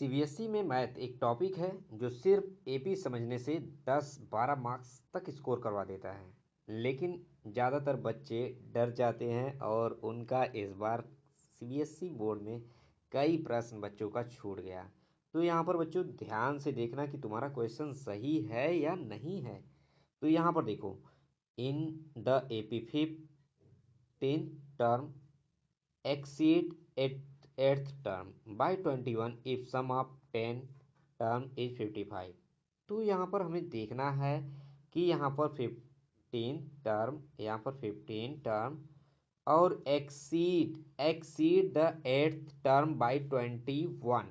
CBSE में math एक topic है जो सिर्फ एपी समझने से 10-12 मार्क्स तक स्कोर करवा देता है। लेकिन ज़्यादातर बच्चे डर जाते हैं और उनका इस बार सीबीएसई बोर्ड में कई प्रश्न बच्चों का छूट गया। तो यहाँ पर बच्चों ध्यान से देखना कि तुम्हारा क्वेश्चन सही है या नहीं है। तो यहाँ पर देखो, in the AP 15 term exceed eighth term by 21 if sum of 10 term is 55। तो यहाँ पर हमें देखना है कि यहाँ पर 15 टर्म, यहाँ पर 15 टर्म और exceed the eighth term by 21।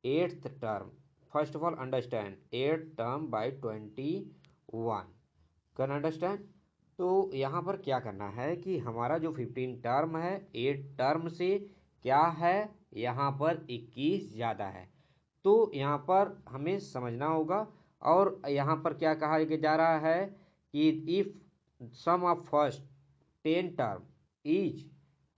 Eighth term, first of all understand eighth term by 21। Can understand. तो यहाँ पर क्या करना है कि हमारा जो 15 टर्म है 8 टर्म से क्या है, यहाँ पर 21 ज़्यादा है। तो यहाँ पर हमें समझना होगा। और यहाँ पर क्या कहा जा रहा है कि if sum of first 10 term is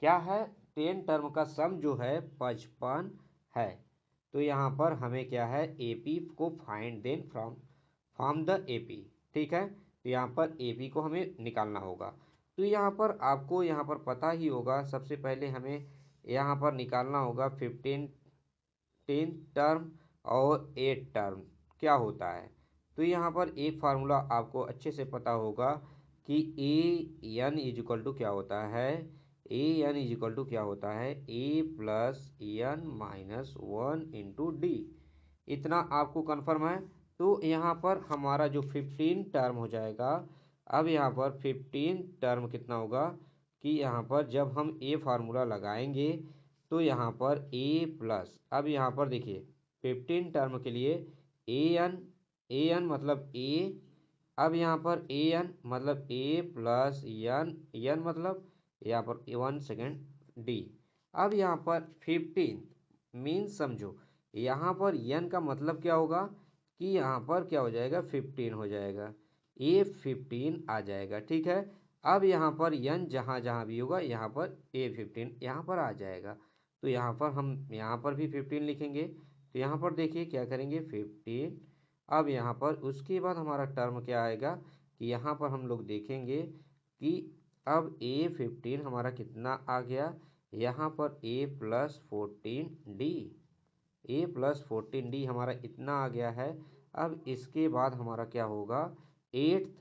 क्या है, 10 टर्म का सम जो है 55 है। तो यहाँ पर हमें क्या है, एपी को find then from the AP. ठीक है, तो यहाँ पर एपी को हमें निकालना होगा। तो यहाँ पर आपको यहाँ पर पता ही होगा, सबसे पहले हमें यहाँ पर निकालना होगा 15 10 टर्म और 8 टर्म क्या होता है। तो यहाँ पर एक फार्मूला आपको अच्छे से पता होगा कि a n is equal to क्या होता है, a n is equal to क्या होता है, a plus n minus 1 into d. इतना आपको कन्फर्म है। तो यहाँ पर हमारा जो 15 टर्म हो जाएगा, अब यहाँ पर 15 टर्म कितना होगा कि यहाँ पर जब हम ए फार्मूला लगाएंगे तो यहाँ पर ए प्लस, अब यहाँ पर देखिए 15 टर्म के लिए ए एन मतलब ए, अब यहाँ पर ए एन मतलब ए प्लस एन मतलब यहाँ पर 1 सेकेंड डी। अब यहाँ पर 15 मीन्स समझो, यहाँ पर एन का मतलब क्या होगा कि यहाँ पर क्या हो जाएगा, 15 हो जाएगा, ए 15 आ जाएगा। ठीक है, अब यहाँ पर एन जहाँ जहाँ भी होगा यहाँ पर ए 15 यहाँ पर आ जाएगा। तो यहाँ पर हम यहाँ पर भी 15 लिखेंगे। तो यहाँ पर देखिए क्या करेंगे 15। अब यहाँ पर उसके बाद हमारा टर्म क्या आएगा कि यहाँ पर हम लोग देखेंगे कि अब ए 15 हमारा कितना आ गया, यहाँ पर ए प्लस 14 डी, ए प्लस 14 डी हमारा इतना आ गया है। अब इसके बाद हमारा क्या होगा, eighth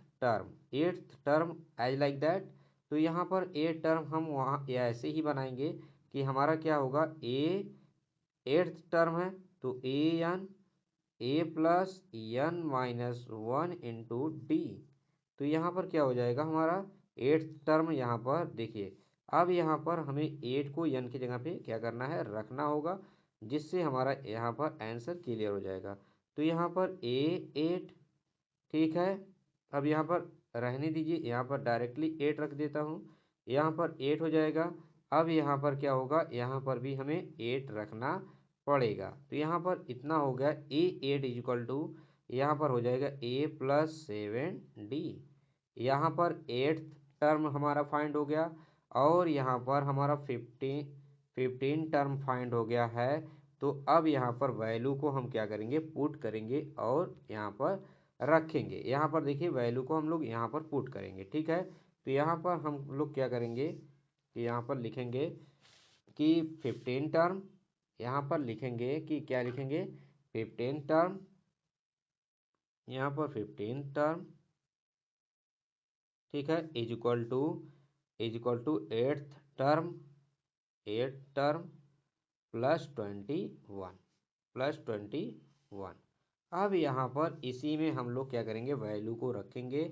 term as like that. तो यहाँ पर एट टर्म हम वहाँ ऐसे ही बनाएंगे कि हमारा क्या होगा, एट्थ टर्म है तो a plus n minus 1 into d. तो यहाँ पर क्या हो जाएगा हमारा एट्थ टर्म, यहाँ पर देखिए अब यहाँ पर हमें 8 को एन की जगह पे क्या करना है, रखना होगा, जिससे हमारा यहाँ पर आंसर क्लियर हो जाएगा। तो यहाँ पर ए 8। ठीक है, अब यहाँ पर रहने दीजिए, यहाँ पर डायरेक्टली 8 रख देता हूँ, यहाँ पर 8 हो जाएगा। अब यहाँ पर क्या होगा, यहाँ पर भी हमें 8 रखना पड़ेगा। तो यहाँ पर इतना हो गया ए 8 इज इक्वल टू, यहाँ पर हो जाएगा ए प्लस 7 डी। यहाँ पर एट्थ टर्म हमारा फाइंड हो गया और यहाँ पर हमारा 15 टर्म फाइंड हो गया है। तो अब यहाँ पर वैल्यू को हम क्या करेंगे, पुट करेंगे और यहाँ पर रखेंगे। यहाँ पर देखिए वैल्यू को हम लोग यहाँ पर पुट करेंगे। ठीक है, तो यहाँ पर हम लोग क्या करेंगे कि यहाँ पर लिखेंगे कि 15 टर्म, यहाँ पर लिखेंगे कि क्या लिखेंगे, 15 टर्म, यहाँ पर 15 टर्म। ठीक है, is equal to eighth term plus 21। अब यहाँ पर इसी में हम लोग क्या करेंगे, वैल्यू को रखेंगे।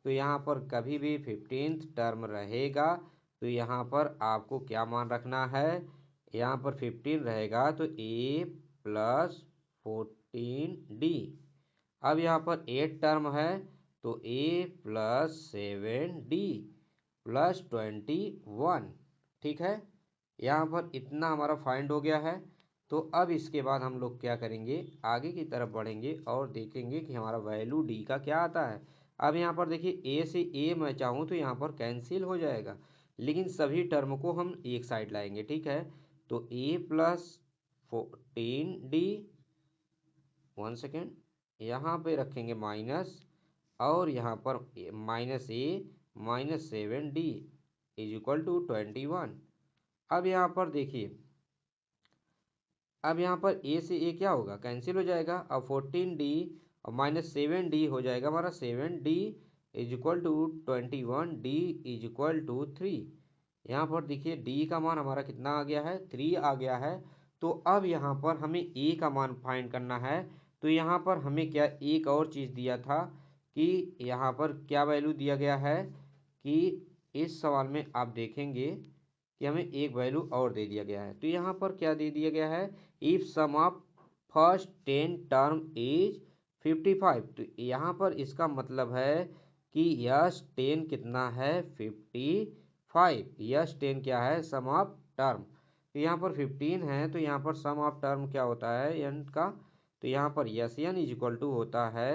तो यहाँ पर कभी भी 15th टर्म रहेगा तो यहाँ पर आपको क्या मान रखना है, यहाँ पर 15 रहेगा तो ए प्लस 14 डी। अब यहाँ पर 8 टर्म है तो ए प्लस 7 डी प्लस 21। ठीक है, यहाँ पर इतना हमारा फाइंड हो गया है। तो अब इसके बाद हम लोग क्या करेंगे, आगे की तरफ बढ़ेंगे और देखेंगे कि हमारा वैल्यू डी का क्या आता है। अब यहाँ पर देखिए ए से ए मैं चाहूँ तो यहाँ पर कैंसिल हो जाएगा, लेकिन सभी टर्म को हम एक साइड लाएंगे। ठीक है, तो ए प्लस 14 डी 1 सेकेंड, यहाँ पे रखेंगे माइनस, और यहाँ पर minus a minus 7d is equal to 21। अब यहाँ पर देखिए, अब यहाँ पर ए से ए क्या होगा, कैंसिल हो जाएगा। अब 14d और माइनस 7d हो जाएगा हमारा 7d is equal to 21, d is equal to 3। यहाँ पर देखिए d का मान हमारा कितना आ गया है, 3 आ गया है। तो अब यहाँ पर हमें a का मान फाइंड करना है। तो यहाँ पर हमें क्या एक और चीज़ दिया था कि यहाँ पर क्या वैल्यू दिया गया है कि इस सवाल में आप देखेंगे कि हमें एक वैल्यू और दे दिया गया है। तो यहाँ पर क्या दे दिया गया है, if sum of first 10 term is 55। तो यहाँ पर इसका मतलब है कि यस 10 कितना है, 55। यस 10 क्या है, सम ऑफ टर्म। तो यहाँ पर 15 है, तो यहाँ पर सम ऑफ टर्म क्या होता है एन का। तो यहाँ पर S n is equal to होता है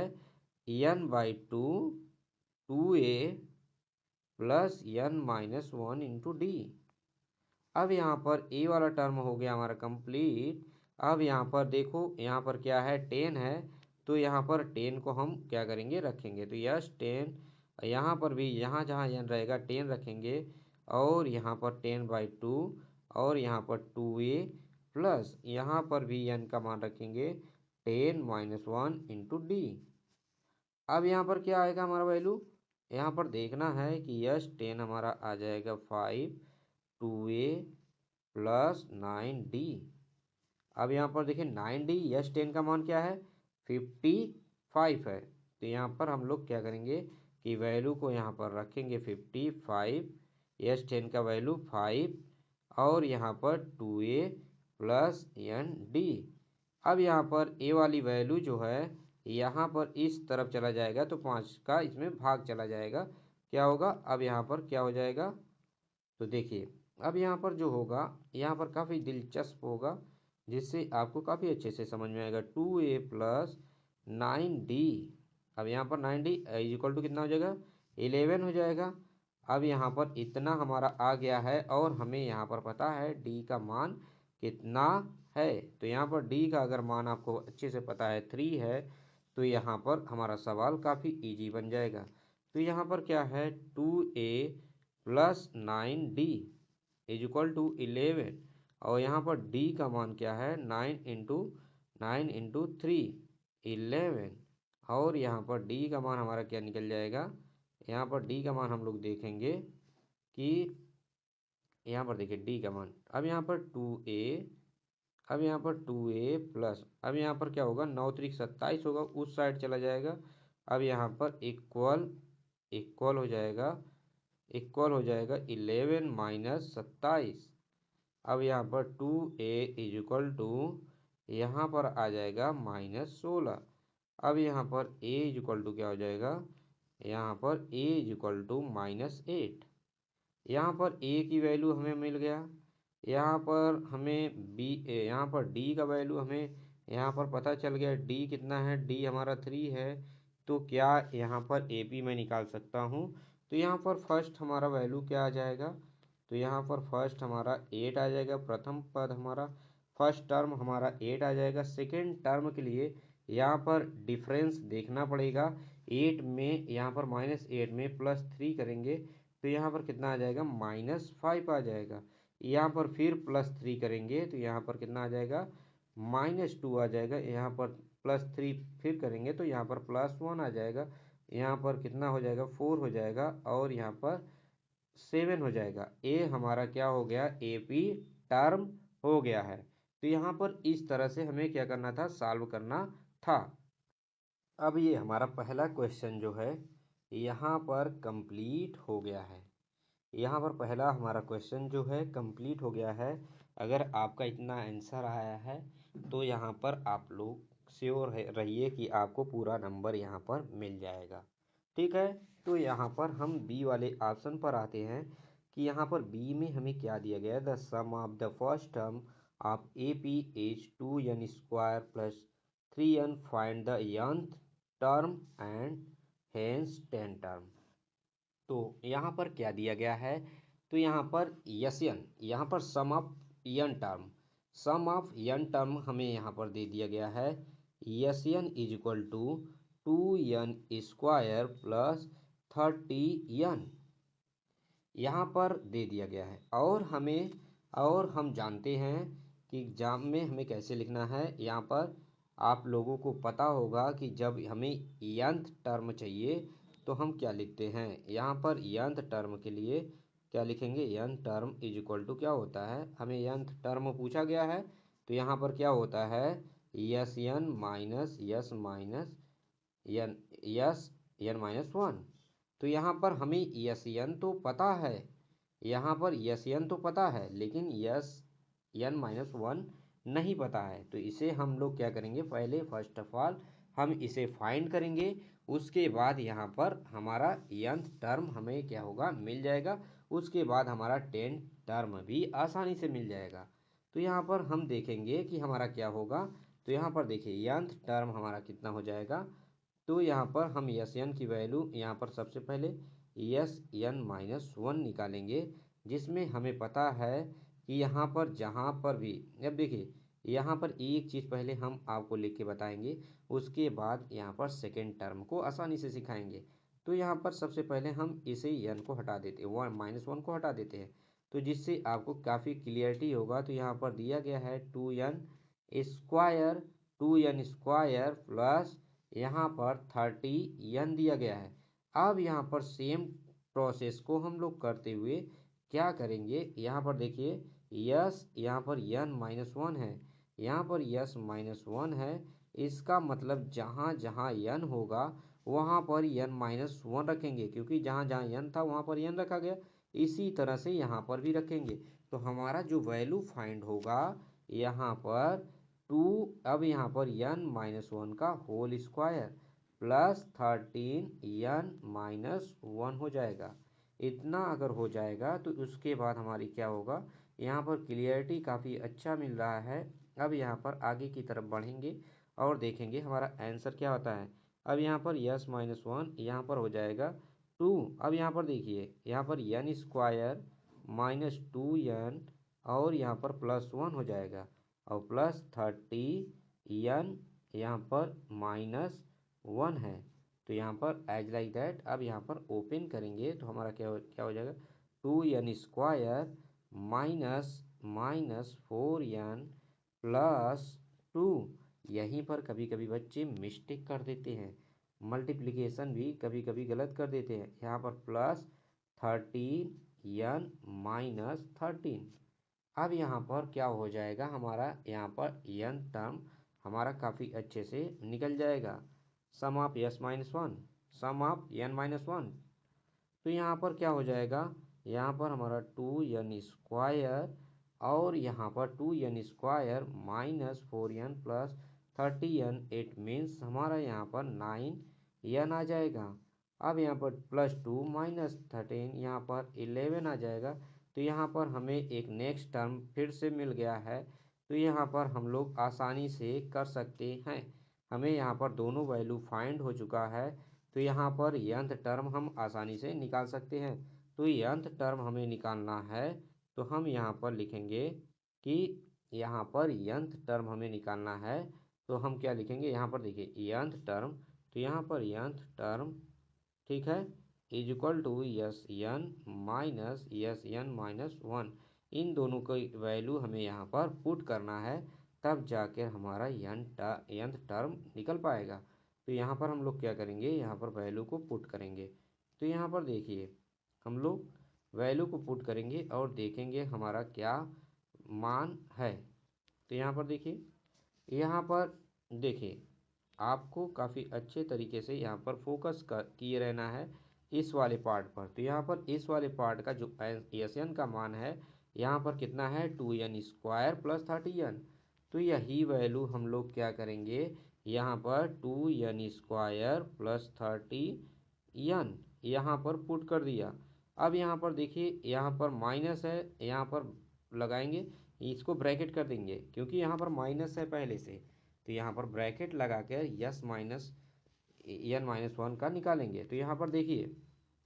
n/2 2a plus n minus 1 into d. अब यहाँ पर ए वाला टर्म हो गया हमारा कंप्लीट। अब यहाँ पर देखो, यहाँ पर क्या है 10 है, तो यहाँ पर 10 को हम क्या करेंगे, रखेंगे। तो यस 10, यहाँ पर भी यहाँ जहाँ n रहेगा 10 रखेंगे, और यहाँ पर 10/2, और यहाँ पर 2a प्लस यहाँ पर भी n का मान रखेंगे 10 माइनस 1 इंटू डी। अब यहाँ पर क्या आएगा हमारा वैल्यू, यहाँ पर देखना है कि यस 10 हमारा आ जाएगा 5, 2a प्लस 9d। अब यहाँ पर देखिए 9d, यस 10 का मान क्या है, 55 है। तो यहाँ पर हम लोग क्या करेंगे कि वैल्यू को यहाँ पर रखेंगे 55, यस 10 का वैल्यू 5, और यहाँ पर 2a प्लस n d। अब यहाँ पर a वाली वैल्यू जो है यहाँ पर इस तरफ चला जाएगा, तो 5 का इसमें भाग चला जाएगा, क्या होगा, अब यहाँ पर क्या हो जाएगा। तो देखिए अब यहाँ पर जो होगा, यहाँ पर काफ़ी दिलचस्प होगा, जिससे आपको काफ़ी अच्छे से समझ में आएगा। 2a प्लस 9d, अब यहाँ पर 9d इज इक्वल टू कितना हो जाएगा, 11 हो जाएगा। अब यहाँ पर इतना हमारा आ गया है, और हमें यहाँ पर पता है d का मान कितना है। तो यहाँ पर d का अगर मान आपको अच्छे से पता है 3 है, तो यहाँ पर हमारा सवाल काफ़ी इजी बन जाएगा। तो यहाँ पर क्या है, 2a plus 9d is equal to 11, और यहाँ पर d का मान क्या है, 9 इंटू 3 11, और यहाँ पर d का मान हमारा क्या निकल जाएगा, यहाँ पर d का मान हम लोग देखेंगे कि यहाँ पर देखिए d का मान, अब यहाँ पर 2a, अब यहाँ पर 2a प्लस, अब यहाँ पर क्या होगा, 9 3 27 होगा, उस साइड चला जाएगा। अब यहाँ पर इक्वल इक्वल हो जाएगा, इक्वल हो जाएगा 11 माइनस 27। अब यहाँ पर 2a इज इक्वल टू, यहाँ पर आ जाएगा माइनस 16। अब यहाँ पर a इज इक्वल टू क्या हो जाएगा, यहाँ पर a is equal to minus 8। यहाँ पर a की वैल्यू हमें मिल गया, यहाँ पर हमें यहाँ पर d का वैल्यू हमें यहाँ पर पता चल गया, d कितना है, d हमारा 3 है। तो क्या यहाँ पर AP मैं निकाल सकता हूँ। तो यहाँ पर फर्स्ट हमारा वैल्यू क्या आ जाएगा, तो यहाँ पर फर्स्ट हमारा 8 आ जाएगा, प्रथम पद हमारा फर्स्ट टर्म हमारा 8 आ जाएगा। सेकेंड टर्म के लिए यहाँ पर डिफरेंस देखना पड़ेगा, 8 में यहाँ पर -8 में +3 करेंगे, तो यहाँ पर कितना आ जाएगा, -5 आ जाएगा। यहाँ पर फिर +3 करेंगे, तो यहाँ पर कितना आ जाएगा, -2 आ जाएगा। यहाँ पर +3 फिर करेंगे, तो यहाँ पर +1 आ जाएगा। यहाँ पर कितना हो जाएगा, 4 हो जाएगा, और यहाँ पर 7 हो जाएगा। ए हमारा क्या हो गया, AP टर्म हो गया है। तो यहाँ पर इस तरह से हमें क्या करना था, सॉल्व करना था। अब ये हमारा पहला क्वेश्चन जो है यहाँ पर कंप्लीट हो गया है। यहाँ पर पहला हमारा क्वेश्चन जो है कंप्लीट हो गया है। अगर आपका इतना आंसर आया है, तो यहाँ पर आप लोग श्योर रहिए कि आपको पूरा नंबर यहाँ पर मिल जाएगा। ठीक है, तो यहाँ पर हम बी वाले ऑप्शन पर आते हैं कि यहाँ पर बी में हमें क्या दिया गया है, the sum of the first term of AP is 2n² plus 3n, find the nth term and hence 10 term. तो यहाँ पर क्या दिया गया है, तो यहाँ पर यन, यहाँ पर sum of n term, sum of n term हमें यहाँ पर दे दिया गया है। S n is equal to 2n square plus 30n यहाँ पर दे दिया गया है। और हम जानते हैं कि एग्जाम में हमें कैसे लिखना है। यहाँ पर आप लोगों को पता होगा कि जब हमें nth टर्म चाहिए तो हम क्या लिखते हैं। यहाँ पर nth टर्म के लिए क्या लिखेंगे, nth term is equal to क्या होता है, हमें nth टर्म पूछा गया है तो यहाँ पर क्या होता है, S n minus S minus n minus 1। तो यहाँ पर हमें यस एन तो पता है, यहाँ पर यस एन तो पता है लेकिन यस एन माइनस 1 नहीं पता है। तो इसे हम लोग क्या करेंगे, पहले फर्स्ट ऑफ ऑल हम इसे फाइंड करेंगे, उसके बाद यहाँ पर हमारा nth टर्म हमें क्या होगा, मिल जाएगा। उसके बाद हमारा 10th टर्म भी आसानी से मिल जाएगा। तो यहाँ पर हम देखेंगे कि हमारा क्या होगा। तो यहाँ पर देखिए nth टर्म हमारा कितना हो जाएगा। तो यहाँ पर हम यस एन की वैल्यू यहाँ पर सबसे पहले यस एन माइनस 1 निकालेंगे, जिसमें हमें पता है कि यहाँ पर जहाँ पर भी, अब देखिए यहाँ पर एक चीज़ पहले हम आपको लिख के बताएंगे, उसके बाद यहाँ पर सेकेंड टर्म को आसानी से सिखाएंगे। तो यहाँ पर सबसे पहले हम इसे n को हटा देते हैं, -1 को हटा देते हैं, तो जिससे आपको काफ़ी क्लियरिटी होगा। तो यहाँ पर दिया गया है 2n स्क्वायर प्लस यहाँ पर 30n दिया गया है। अब यहाँ पर सेम प्रोसेस को हम लोग करते हुए क्या करेंगे, यहाँ पर देखिए यस यहाँ पर n-1 है, यहाँ पर यस-1 है। इसका मतलब जहाँ जहाँ n होगा वहाँ पर n-1 रखेंगे, क्योंकि जहाँ जहाँ n था वहाँ पर n रखा गया। इसी तरह से यहाँ पर भी रखेंगे। तो हमारा जो वैल्यू फाइंड होगा यहाँ पर 2, अब यहाँ पर n-1 का होल स्क्वायर प्लस 13n-1 हो जाएगा। इतना अगर हो जाएगा तो उसके बाद हमारी क्या होगा, यहाँ पर क्लियरिटी काफ़ी अच्छा मिल रहा है। अब यहाँ पर आगे की तरफ बढ़ेंगे और देखेंगे हमारा आंसर क्या होता है। अब यहाँ पर यस-1 यहाँ पर हो जाएगा 2। अब यहाँ पर देखिए यहाँ पर n स्क्वायर माइनस 2n और यहाँ पर +1 हो जाएगा और प्लस 30n यहाँ पर -1 है। तो यहाँ पर एज लाइक दैट। अब यहाँ पर ओपन करेंगे तो हमारा क्या हो जाएगा, 2n square minus 4n plus 2। यहीं पर कभी कभी बच्चे मिस्टेक कर देते हैं, मल्टीप्लिकेशन भी कभी कभी गलत कर देते हैं। यहाँ पर प्लस 13n माइनस 13। अब यहाँ पर क्या हो जाएगा, हमारा यहाँ पर n टर्म हमारा काफ़ी अच्छे से निकल जाएगा। Sum of s-1 sum of n-1। तो यहाँ पर क्या हो जाएगा, यहाँ पर हमारा 2n स्क्वायर और यहाँ पर 2n square minus 4n plus 30n, it means हमारा यहाँ पर 9n आ जाएगा। अब यहाँ पर +2 माइनस 13 यहाँ पर 11 आ जाएगा। तो यहाँ पर हमें एक नेक्स्ट टर्म फिर से मिल गया है। तो यहाँ पर हम लोग आसानी से कर सकते हैं। हमें यहाँ पर दोनों वैल्यू फाइंड हो चुका है। तो यहाँ पर nth टर्म हम आसानी से निकाल सकते हैं। तो nth टर्म हमें निकालना है तो हम यहाँ पर लिखेंगे कि यहाँ पर nth टर्म हमें निकालना है। तो हम क्या लिखेंगे, यहाँ पर देखिए nth टर्म, तो यहाँ पर nth टर्म ठीक है is equal to S n minus 1। इन दोनों की वैल्यू हमें यहाँ पर पुट करना है, तब जाकर हमारा nth टर्म निकल पाएगा। तो यहाँ पर हम लोग क्या करेंगे, यहाँ पर वैल्यू को पुट करेंगे। तो यहाँ पर देखिए हम लोग वैल्यू को पुट करेंगे और देखेंगे हमारा क्या मान है। तो यहाँ पर देखिए, यहाँ पर देखिए आपको काफ़ी अच्छे तरीके से यहाँ पर फोकस किए रहना है इस वाले पार्ट पर। तो यहाँ पर इस वाले पार्ट का जो एस एन का मान है यहाँ पर कितना है, 2n स्क्वायर प्लस 30n। तो यही वैल्यू हम लोग क्या करेंगे, यहाँ पर 2n स्क्वायर प्लस 30n यहाँ पर पुट कर दिया। अब यहाँ पर देखिए यहाँ पर माइनस है, यहाँ पर लगाएंगे, इसको ब्रैकेट कर देंगे क्योंकि यहाँ पर माइनस है पहले से। तो यहाँ पर ब्रैकेट लगा कर n-1 का निकालेंगे। तो यहाँ पर देखिए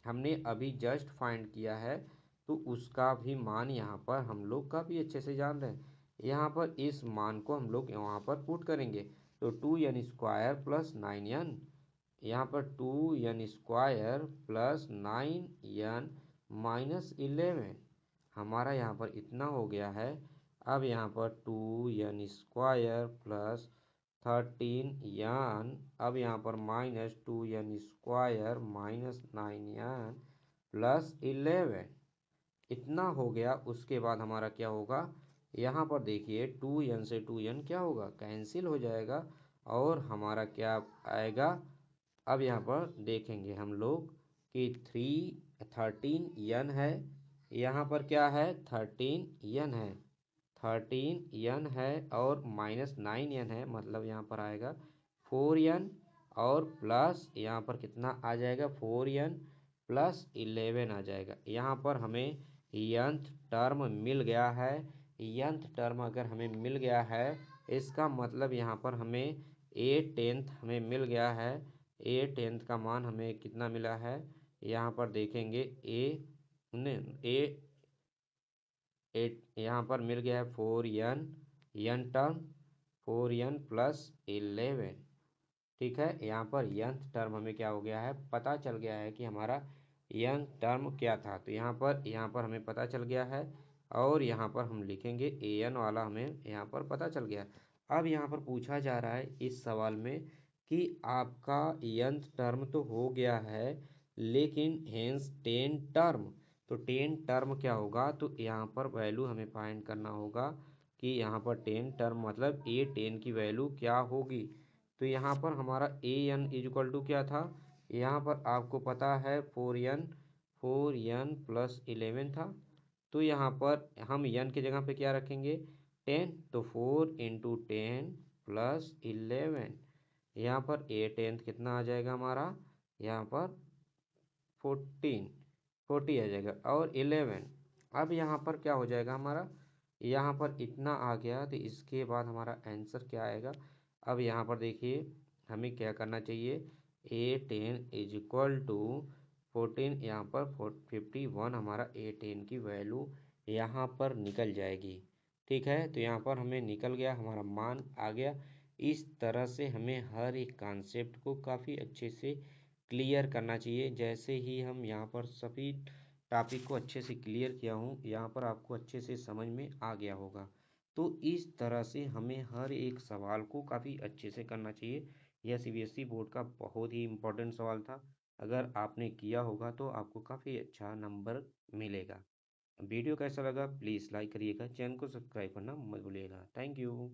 हमने अभी जस्ट फाइंड किया है तो उसका भी मान यहाँ पर हम लोग काफ़ी अच्छे से जान रहे हैं। यहाँ पर इस मान को हम लोग वहाँ पर पुट करेंगे, तो 2n² प्लस 9n, यहाँ पर 2n² प्लस 9n माइनस 11, हमारा यहाँ पर इतना हो गया है। अब यहाँ पर 2n² प्लस 13n, अब यहाँ पर minus 2n² minus 9n plus 11, इतना हो गया। उसके बाद हमारा क्या होगा, यहाँ पर देखिए 2n से 2n क्या होगा, कैंसिल हो जाएगा और हमारा क्या आएगा। अब यहाँ पर देखेंगे हम लोग कि 13n है, यहाँ पर क्या है 13n है, 13n है और माइनस 9n है, मतलब यहाँ पर आएगा 4n और प्लस यहाँ पर कितना आ जाएगा 4n प्लस 11 आ जाएगा। यहाँ पर हमें nth टर्म मिल गया है। nth टर्म अगर हमें मिल गया है, इसका मतलब यहाँ पर हमें a10th हमें मिल गया है। a10th का मान हमें कितना मिला है, यहाँ पर देखेंगे यहाँ पर मिल गया है 4n, n term 4n plus 11, ठीक है। यहाँ पर nth टर्म हमें क्या हो गया है, पता चल गया है कि हमारा nth टर्म क्या था, तो यहाँ पर हमें पता चल गया है और यहाँ पर हम लिखेंगे an वाला हमें यहाँ पर पता चल गया। अब यहाँ पर पूछा जा रहा है इस सवाल में कि आपका nth टर्म तो हो गया है, लेकिन हेंस 10 टर्म, तो 10 टर्म क्या होगा, तो यहाँ पर वैल्यू हमें फाइंड करना होगा कि यहाँ पर 10 टर्म मतलब a10 की वैल्यू क्या होगी। तो यहाँ पर हमारा an इक्वल टू क्या था, यहाँ पर आपको पता है 4n प्लस 11 था, तो यहाँ पर हम n की जगह पे क्या रखेंगे 10, तो 4 इंटू 10 प्लस 11, यहाँ पर a10 कितना आ जाएगा हमारा, यहाँ पर 40 आ जाएगा और 11, अब यहाँ पर क्या हो जाएगा हमारा, यहाँ पर इतना आ गया, तो इसके बाद हमारा आंसर क्या आएगा। अब यहाँ पर देखिए हमें क्या करना चाहिए, a10 इज इक्वल टू 14, यहाँ पर 51 हमारा a10 की वैल्यू यहाँ पर निकल जाएगी, ठीक है। तो यहाँ पर हमें निकल गया, हमारा मान आ गया। इस तरह से हमें हर एक कॉन्सेप्ट को काफ़ी अच्छे से क्लियर करना चाहिए। जैसे ही हम यहाँ पर सभी टॉपिक को अच्छे से क्लियर किया हूँ, यहाँ पर आपको अच्छे से समझ में आ गया होगा। तो इस तरह से हमें हर एक सवाल को काफ़ी अच्छे से करना चाहिए। यह सीबीएसई बोर्ड का बहुत ही इम्पोर्टेंट सवाल था, अगर आपने किया होगा तो आपको काफ़ी अच्छा नंबर मिलेगा। वीडियो कैसा लगा प्लीज़ लाइक करिएगा, चैनल को सब्सक्राइब करना मत भूलिएगा। Thank you.